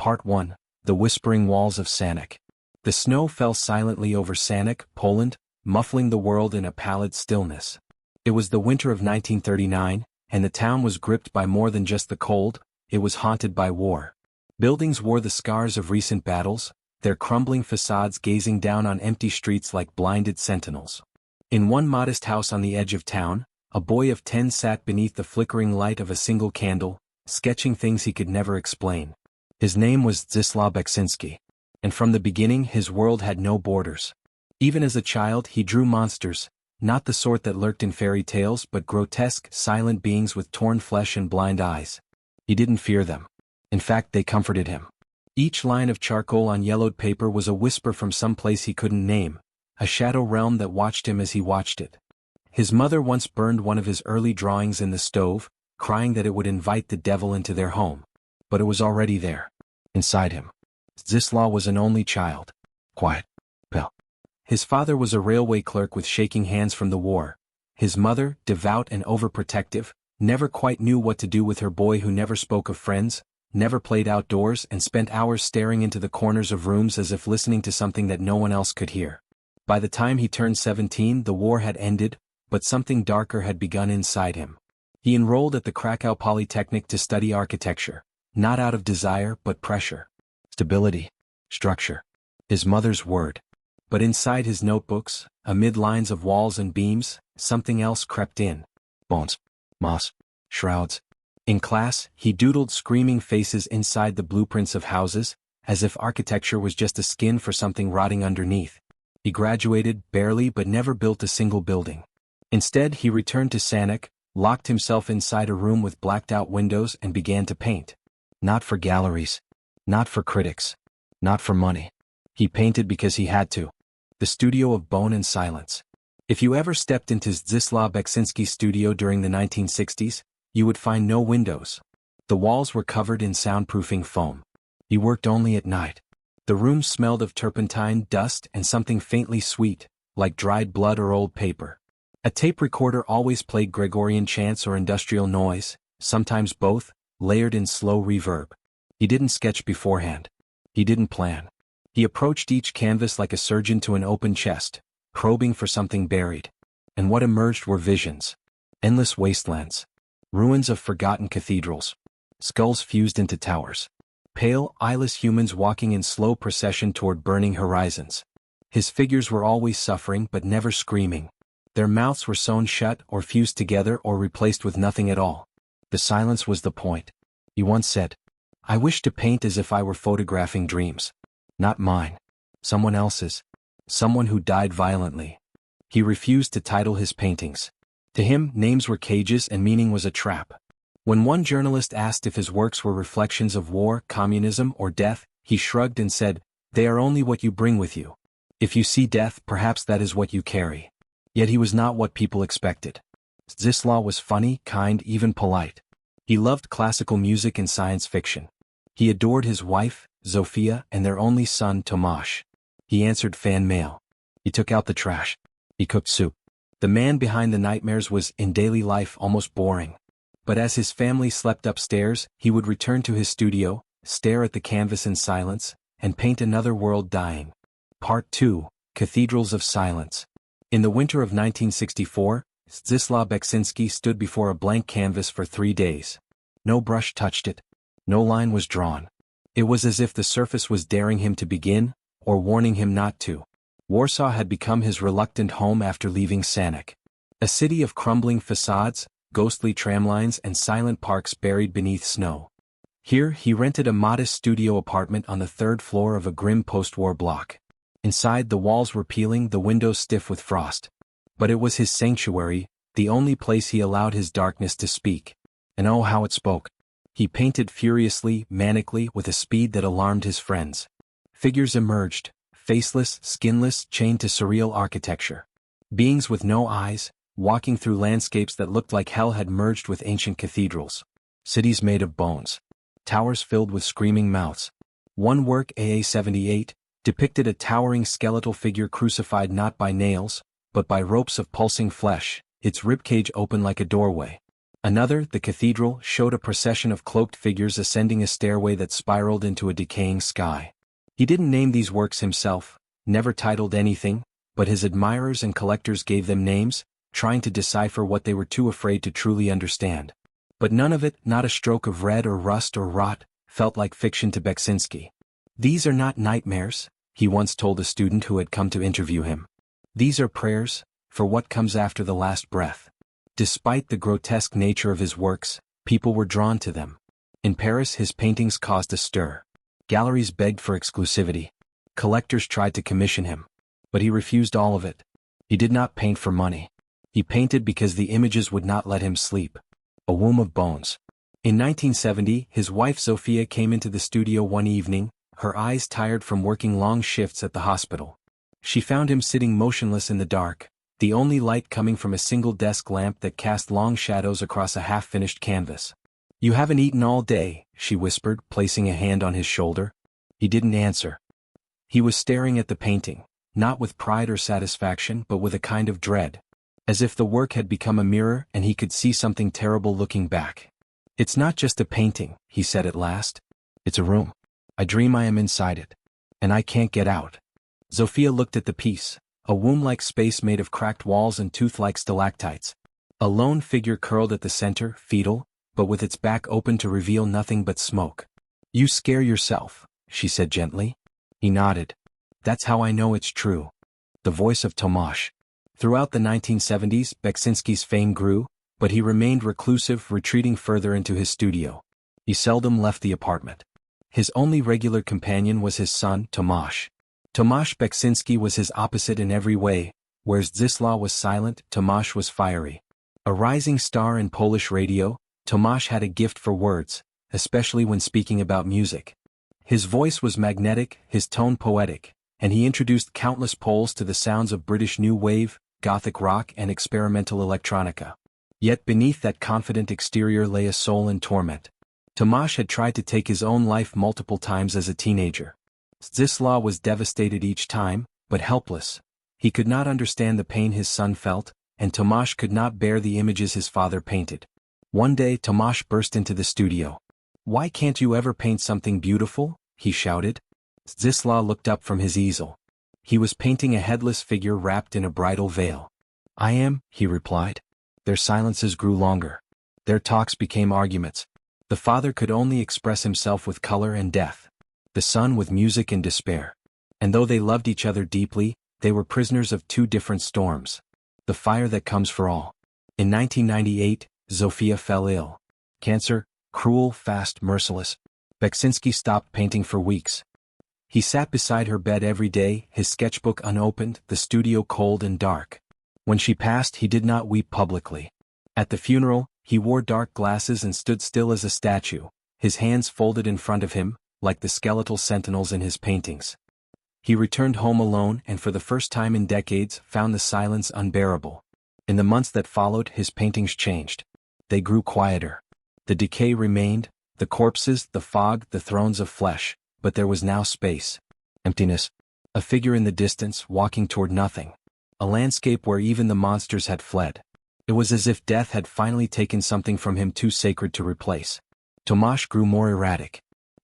Part 1. The Whispering Walls of Sanok. The snow fell silently over Sanok, Poland, muffling the world in a pallid stillness. It was the winter of 1939, and the town was gripped by more than just the cold, it was haunted by war. Buildings wore the scars of recent battles, their crumbling facades gazing down on empty streets like blinded sentinels. In one modest house on the edge of town, a boy of 10 sat beneath the flickering light of a single candle, sketching things he could never explain. His name was Zdzisław Beksiński, and from the beginning his world had no borders. Even as a child he drew monsters, not the sort that lurked in fairy tales but grotesque, silent beings with torn flesh and blind eyes. He didn't fear them. In fact, they comforted him. Each line of charcoal on yellowed paper was a whisper from some place he couldn't name, a shadow realm that watched him as he watched it. His mother once burned one of his early drawings in the stove, crying that it would invite the devil into their home. But it was already there, inside him. Zdzisław was an only child. Quiet. Pale. His father was a railway clerk with shaking hands from the war. His mother, devout and overprotective, never quite knew what to do with her boy who never spoke of friends, never played outdoors and spent hours staring into the corners of rooms as if listening to something that no one else could hear. By the time he turned 17 the war had ended, but something darker had begun inside him. He enrolled at the Krakow Polytechnic to study architecture, not out of desire but pressure. Stability. Structure. His mother's word. But inside his notebooks, amid lines of walls and beams, something else crept in. Bones. Moss. Shrouds. In class, he doodled screaming faces inside the blueprints of houses, as if architecture was just a skin for something rotting underneath. He graduated, barely but never built a single building. Instead he returned to Sanok, locked himself inside a room with blacked-out windows and began to paint. Not for galleries. Not for critics. Not for money. He painted because he had to. The studio of bone and silence. If you ever stepped into Zdzisław Beksiński's studio during the 1960s, you would find no windows. The walls were covered in soundproofing foam. He worked only at night. The room smelled of turpentine, dust, and something faintly sweet, like dried blood or old paper. A tape recorder always played Gregorian chants or industrial noise, sometimes both, layered in slow reverb. He didn't sketch beforehand. He didn't plan. He approached each canvas like a surgeon to an open chest, probing for something buried. And what emerged were visions. Endless wastelands. Ruins of forgotten cathedrals. Skulls fused into towers. Pale, eyeless humans walking in slow procession toward burning horizons. His figures were always suffering but never screaming. Their mouths were sewn shut or fused together or replaced with nothing at all. The silence was the point. He once said, "I wish to paint as if I were photographing dreams. Not mine. Someone else's. Someone who died violently." He refused to title his paintings. To him, names were cages and meaning was a trap. When one journalist asked if his works were reflections of war, communism, or death, he shrugged and said, "They are only what you bring with you. If you see death, perhaps that is what you carry." Yet he was not what people expected. Zdzisław was funny, kind, even polite. He loved classical music and science fiction. He adored his wife, Zofia, and their only son, Tomasz. He answered fan mail. He took out the trash. He cooked soup. The man behind the nightmares was, in daily life, almost boring. But as his family slept upstairs, he would return to his studio, stare at the canvas in silence, and paint another world dying. Part 2. Cathedrals of Silence. In the winter of 1964, Zdzisław Beksiński stood before a blank canvas for 3 days. No brush touched it. No line was drawn. It was as if the surface was daring him to begin, or warning him not to. Warsaw had become his reluctant home after leaving Sanok. A city of crumbling facades, ghostly tramlines and silent parks buried beneath snow. Here he rented a modest studio apartment on the 3rd floor of a grim post-war block. Inside the walls were peeling, the windows stiff with frost. But it was his sanctuary, the only place he allowed his darkness to speak. And oh how it spoke. He painted furiously, manically, with a speed that alarmed his friends. Figures emerged, faceless, skinless, chained to surreal architecture. Beings with no eyes, walking through landscapes that looked like hell had merged with ancient cathedrals. Cities made of bones. Towers filled with screaming mouths. One work, AA-78, depicted a towering skeletal figure crucified not by nails, but by ropes of pulsing flesh, its ribcage open like a doorway. Another, the cathedral, showed a procession of cloaked figures ascending a stairway that spiraled into a decaying sky. He didn't name these works himself, never titled anything, but his admirers and collectors gave them names, trying to decipher what they were too afraid to truly understand. But none of it, not a stroke of red or rust or rot, felt like fiction to Beksiński. "These are not nightmares," he once told a student who had come to interview him. "These are prayers, for what comes after the last breath." Despite the grotesque nature of his works, people were drawn to them. In Paris, his paintings caused a stir. Galleries begged for exclusivity. Collectors tried to commission him. But he refused all of it. He did not paint for money. He painted because the images would not let him sleep. A womb of bones. In 1970, his wife Zofia came into the studio one evening, her eyes tired from working long shifts at the hospital. She found him sitting motionless in the dark, the only light coming from a single desk lamp that cast long shadows across a half-finished canvas. "You haven't eaten all day," she whispered, placing a hand on his shoulder. He didn't answer. He was staring at the painting, not with pride or satisfaction but with a kind of dread. As if the work had become a mirror and he could see something terrible looking back. "It's not just a painting," he said at last. "It's a room. I dream I am inside it. And I can't get out." Zofia looked at the piece, a womb-like space made of cracked walls and tooth-like stalactites. A lone figure curled at the center, fetal, but with its back open to reveal nothing but smoke. "You scare yourself," she said gently. He nodded. "That's how I know it's true." The voice of Tomasz. Throughout the 1970s, Beksiński's fame grew, but he remained reclusive, retreating further into his studio. He seldom left the apartment. His only regular companion was his son, Tomasz. Tomasz Beksiński was his opposite in every way. Where Zdzisław was silent, Tomasz was fiery. A rising star in Polish radio, Tomasz had a gift for words, especially when speaking about music. His voice was magnetic, his tone poetic, and he introduced countless Poles to the sounds of British new wave, Gothic rock and experimental electronica. Yet beneath that confident exterior lay a soul in torment. Tomasz had tried to take his own life multiple times as a teenager. Zdzisław was devastated each time, but helpless. He could not understand the pain his son felt, and Tomasz could not bear the images his father painted. One day Tomasz burst into the studio. "Why can't you ever paint something beautiful?" he shouted. Zdzisław looked up from his easel. He was painting a headless figure wrapped in a bridal veil. "I am," he replied. Their silences grew longer. Their talks became arguments. The father could only express himself with color and death. The son with music and despair. And though they loved each other deeply, they were prisoners of two different storms. The fire that comes for all. In 1998, Zofia fell ill. Cancer, cruel, fast, merciless. Beksiński stopped painting for weeks. He sat beside her bed every day, his sketchbook unopened, the studio cold and dark. When she passed, he did not weep publicly. At the funeral, he wore dark glasses and stood still as a statue, his hands folded in front of him, like the skeletal sentinels in his paintings. He returned home alone and for the first time in decades found the silence unbearable. In the months that followed, his paintings changed. They grew quieter. The decay remained, the corpses, the fog, the thrones of flesh. But there was now space. Emptiness. A figure in the distance, walking toward nothing. A landscape where even the monsters had fled. It was as if death had finally taken something from him too sacred to replace. Tomasz grew more erratic.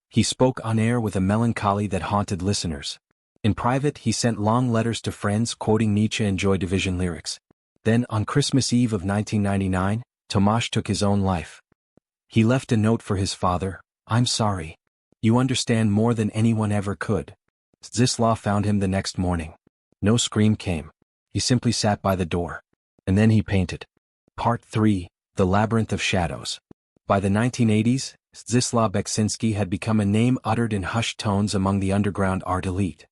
He spoke on air with a melancholy that haunted listeners. In private, he sent long letters to friends quoting Nietzsche and Joy Division lyrics. Then, on Christmas Eve of 1999, Tomasz took his own life. He left a note for his father. "I'm sorry. You understand more than anyone ever could." Zdzisław found him the next morning. No scream came. He simply sat by the door. And then he painted. Part 3, The Labyrinth of Shadows. By the 1980s, Zdzisław Beksiński had become a name uttered in hushed tones among the underground art elite.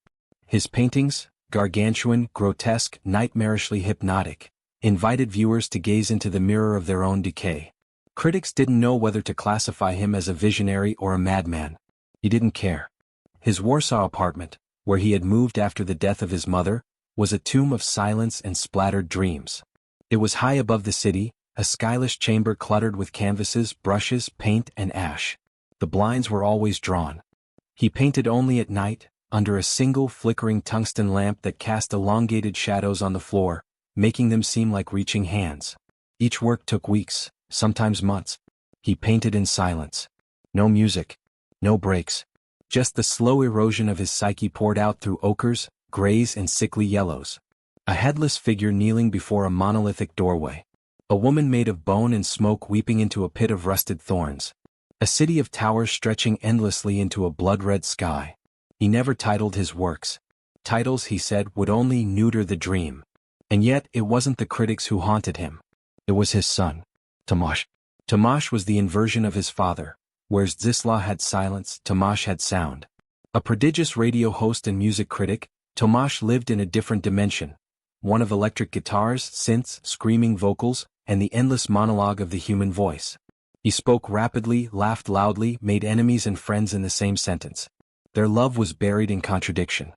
His paintings, gargantuan, grotesque, nightmarishly hypnotic, invited viewers to gaze into the mirror of their own decay. Critics didn't know whether to classify him as a visionary or a madman. He didn't care. His Warsaw apartment, where he had moved after the death of his mother, was a tomb of silence and splattered dreams. It was high above the city, a skyless chamber cluttered with canvases, brushes, paint, and ash. The blinds were always drawn. He painted only at night, under a single flickering tungsten lamp that cast elongated shadows on the floor, making them seem like reaching hands. Each work took weeks, sometimes months. He painted in silence. No music. No breaks. Just the slow erosion of his psyche poured out through ochres, grays and sickly yellows. A headless figure kneeling before a monolithic doorway. A woman made of bone and smoke weeping into a pit of rusted thorns. A city of towers stretching endlessly into a blood-red sky. He never titled his works. Titles, he said, would only neuter the dream. And yet, it wasn't the critics who haunted him. It was his son, Tomasz. Tomasz was the inversion of his father. Where Zdzisław had silence, Tomasz had sound. A prodigious radio host and music critic, Tomasz lived in a different dimension. One of electric guitars, synths, screaming vocals, and the endless monologue of the human voice. He spoke rapidly, laughed loudly, made enemies and friends in the same sentence. Their love was buried in contradiction.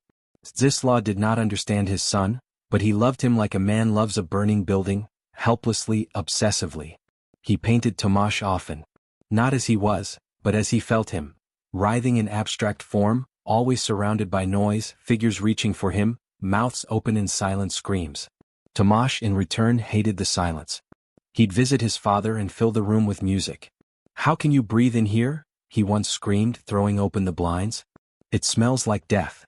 Zdzisław did not understand his son, but he loved him like a man loves a burning building, helplessly, obsessively. He painted Tomasz often. Not as he was, but as he felt him. Writhing in abstract form, always surrounded by noise, figures reaching for him, mouths open in silent screams. Tomasz in return hated the silence. He'd visit his father and fill the room with music. "How can you breathe in here?" he once screamed, throwing open the blinds. "It smells like death."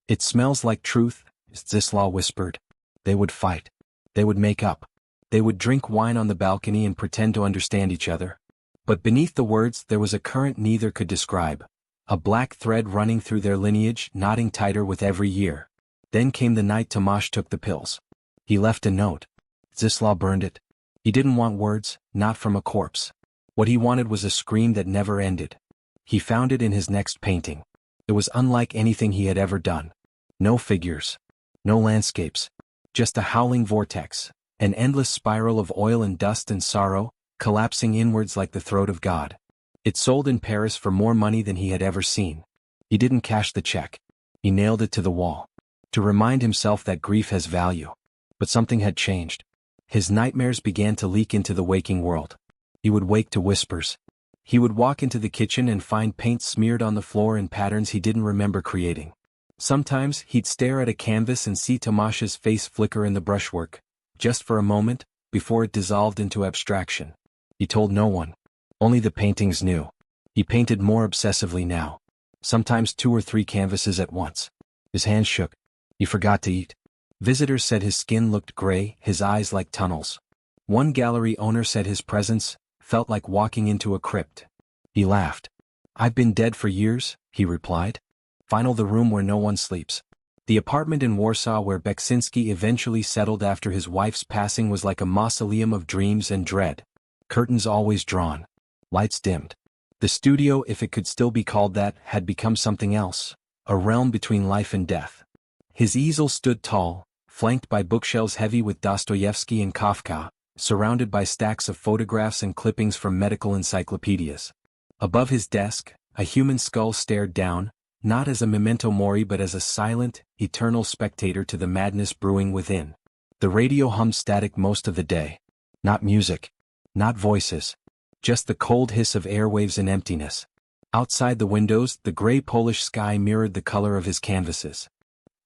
"It smells like truth," Zdzisław whispered. They would fight. They would make up. They would drink wine on the balcony and pretend to understand each other. But beneath the words there was a current neither could describe. A black thread running through their lineage, knotting tighter with every year. Then came the night Tomasz took the pills. He left a note. Zdzisław burned it. He didn't want words, not from a corpse. What he wanted was a scream that never ended. He found it in his next painting. It was unlike anything he had ever done. No figures. No landscapes. Just a howling vortex. An endless spiral of oil and dust and sorrow, collapsing inwards like the throat of God. It sold in Paris for more money than he had ever seen. He didn't cash the check. He nailed it to the wall. To remind himself that grief has value. But something had changed. His nightmares began to leak into the waking world. He would wake to whispers. He would walk into the kitchen and find paint smeared on the floor in patterns he didn't remember creating. Sometimes he'd stare at a canvas and see Tomasz's face flicker in the brushwork. Just for a moment, before it dissolved into abstraction. He told no one. Only the paintings knew. He painted more obsessively now. Sometimes 2 or 3 canvases at once. His hands shook. He forgot to eat. Visitors said his skin looked gray, his eyes like tunnels. One gallery owner said his presence felt like walking into a crypt. He laughed. "I've been dead for years," he replied. "Final the room where no one sleeps." The apartment in Warsaw where Beksiński eventually settled after his wife's passing was like a mausoleum of dreams and dread. Curtains always drawn. Lights dimmed. The studio, if it could still be called that, had become something else. A realm between life and death. His easel stood tall, flanked by bookshelves heavy with Dostoevsky and Kafka, surrounded by stacks of photographs and clippings from medical encyclopedias. Above his desk, a human skull stared down, not as a memento mori but as a silent, eternal spectator to the madness brewing within. The radio hummed static most of the day. Not music. Not voices. Just the cold hiss of airwaves and emptiness. Outside the windows, the gray Polish sky mirrored the color of his canvases.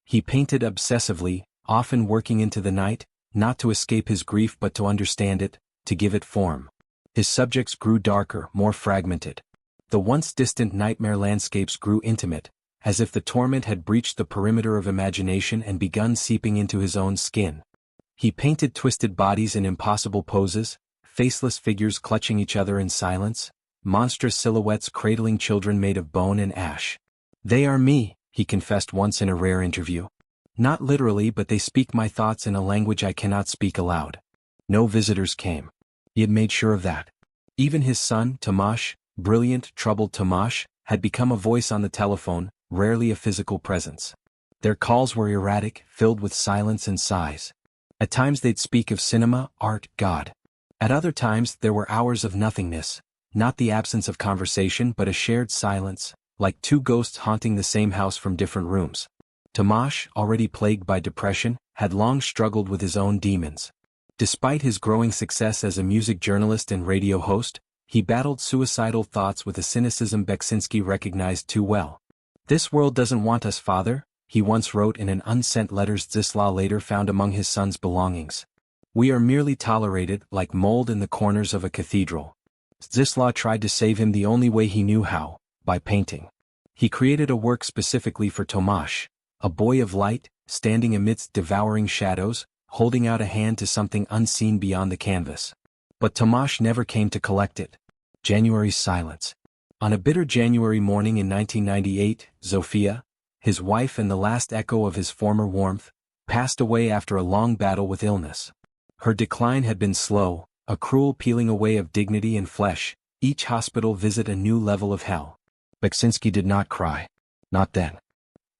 He painted obsessively, often working into the night, not to escape his grief but to understand it, to give it form. His subjects grew darker, more fragmented. The once distant nightmare landscapes grew intimate, as if the torment had breached the perimeter of imagination and begun seeping into his own skin. He painted twisted bodies in impossible poses, faceless figures clutching each other in silence, monstrous silhouettes cradling children made of bone and ash. "They are me," he confessed once in a rare interview. "Not literally, but they speak my thoughts in a language I cannot speak aloud." No visitors came. He had made sure of that. Even his son, Tomasz, brilliant, troubled Tomasz, had become a voice on the telephone, rarely a physical presence. Their calls were erratic, filled with silence and sighs. At times they'd speak of cinema, art, God. At other times there were hours of nothingness, not the absence of conversation but a shared silence, like 2 ghosts haunting the same house from different rooms. Tomasz, already plagued by depression, had long struggled with his own demons. Despite his growing success as a music journalist and radio host, he battled suicidal thoughts with a cynicism Beksiński recognized too well. "This world doesn't want us, father," he once wrote in an unsent letter Zdzisław later found among his son's belongings. We are merely tolerated like mold in the corners of a cathedral. Zdzisław tried to save him the only way he knew how, by painting. He created a work specifically for Tomasz, a boy of light, standing amidst devouring shadows, holding out a hand to something unseen beyond the canvas. But Tomasz never came to collect it. January's silence. On a bitter January morning in 1998, Zofia, his wife and the last echo of his former warmth, passed away after a long battle with illness. Her decline had been slow, a cruel peeling away of dignity and flesh, each hospital visit a new level of hell. Beksiński did not cry. Not then.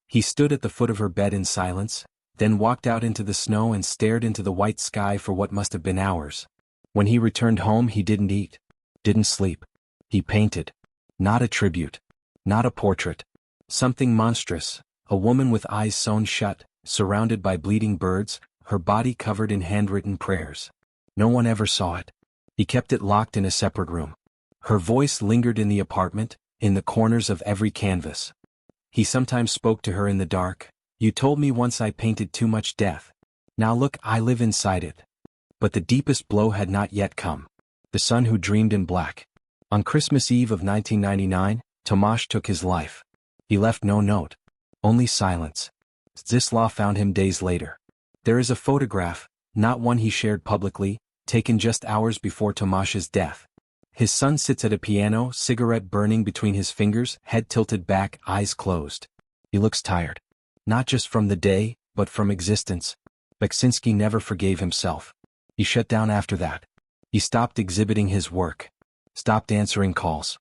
He stood at the foot of her bed in silence, then walked out into the snow and stared into the white sky for what must have been hours. When he returned home he didn't eat, didn't sleep. He painted. Not a tribute. Not a portrait. Something monstrous, a woman with eyes sewn shut, surrounded by bleeding birds, her body covered in handwritten prayers. No one ever saw it. He kept it locked in a separate room. Her voice lingered in the apartment, in the corners of every canvas. He sometimes spoke to her in the dark. You told me once I painted too much death. Now look, I live inside it. But the deepest blow had not yet come. The son who dreamed in black. On Christmas Eve of 1999, Tomasz took his life. He left no note. Only silence. Zdzisław found him days later. There is a photograph, not one he shared publicly, taken just hours before Tomasz's death. His son sits at a piano, cigarette burning between his fingers, head tilted back, eyes closed. He looks tired. Not just from the day, but from existence. Beksiński never forgave himself. He shut down after that. He stopped exhibiting his work. Stopped answering calls.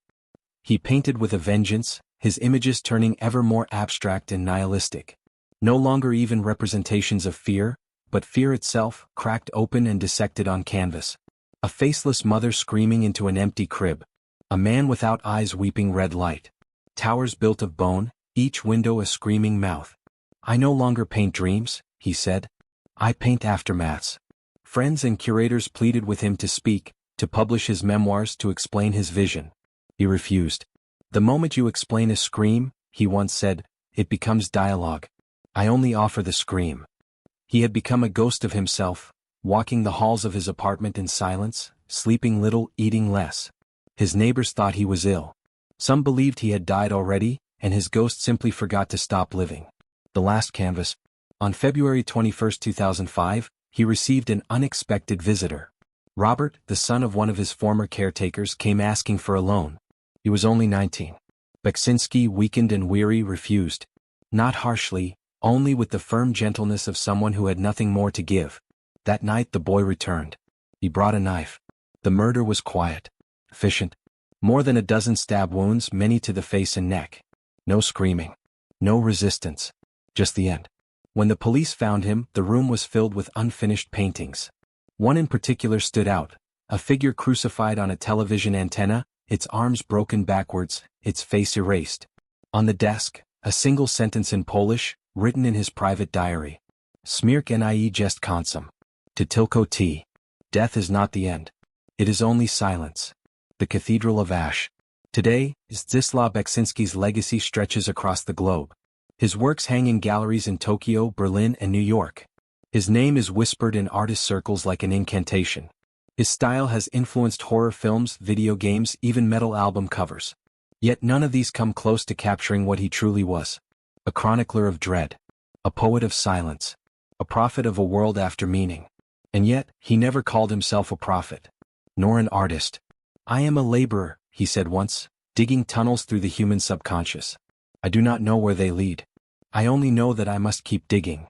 He painted with a vengeance, his images turning ever more abstract and nihilistic. No longer even representations of fear, but fear itself, cracked open and dissected on canvas. A faceless mother screaming into an empty crib. A man without eyes weeping red light. Towers built of bone, each window a screaming mouth. I no longer paint dreams, he said. I paint aftermaths. Friends and curators pleaded with him to speak, to publish his memoirs, to explain his vision. He refused. The moment you explain a scream, he once said, it becomes dialogue. I only offer the scream. He had become a ghost of himself, walking the halls of his apartment in silence, sleeping little, eating less. His neighbors thought he was ill. Some believed he had died already, and his ghost simply forgot to stop living. The last canvas. On February 21, 2005, he received an unexpected visitor. Robert, the son of one of his former caretakers, came asking for a loan. He was only 19. Beksiński, weakened and weary, refused. Not harshly, only with the firm gentleness of someone who had nothing more to give. That night the boy returned. He brought a knife. The murder was quiet. Efficient. More than a dozen stab wounds, many to the face and neck. No screaming. No resistance. Just the end. When the police found him, the room was filled with unfinished paintings. One in particular stood out, a figure crucified on a television antenna, its arms broken backwards, its face erased. On the desk, a single sentence in Polish, written in his private diary. Śmierć nie jest końcem. To tylko t. Death is not the end. It is only silence. The Cathedral of Ash. Today, Zdzisław Beksiński's legacy stretches across the globe. His works hang in galleries in Tokyo, Berlin, and New York. His name is whispered in artist circles like an incantation. His style has influenced horror films, video games, even metal album covers. Yet none of these come close to capturing what he truly was. A chronicler of dread. A poet of silence. A prophet of a world after meaning. And yet, he never called himself a prophet. Nor an artist. I am a laborer, he said once, digging tunnels through the human subconscious. I do not know where they lead. I only know that I must keep digging.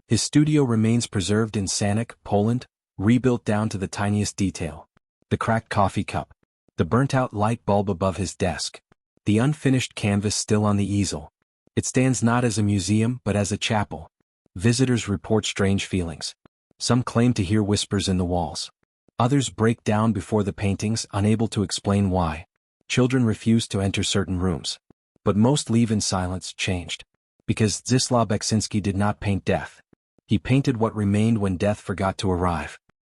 His studio remains preserved in Sanok, Poland, rebuilt down to the tiniest detail. The cracked coffee cup. The burnt-out light bulb above his desk. The unfinished canvas still on the easel. It stands not as a museum but as a chapel. Visitors report strange feelings. Some claim to hear whispers in the walls. Others break down before the paintings, unable to explain why. Children refuse to enter certain rooms. But most leave in silence, changed. Because Zdzisław Beksiński did not paint death. He painted what remained when death forgot to arrive.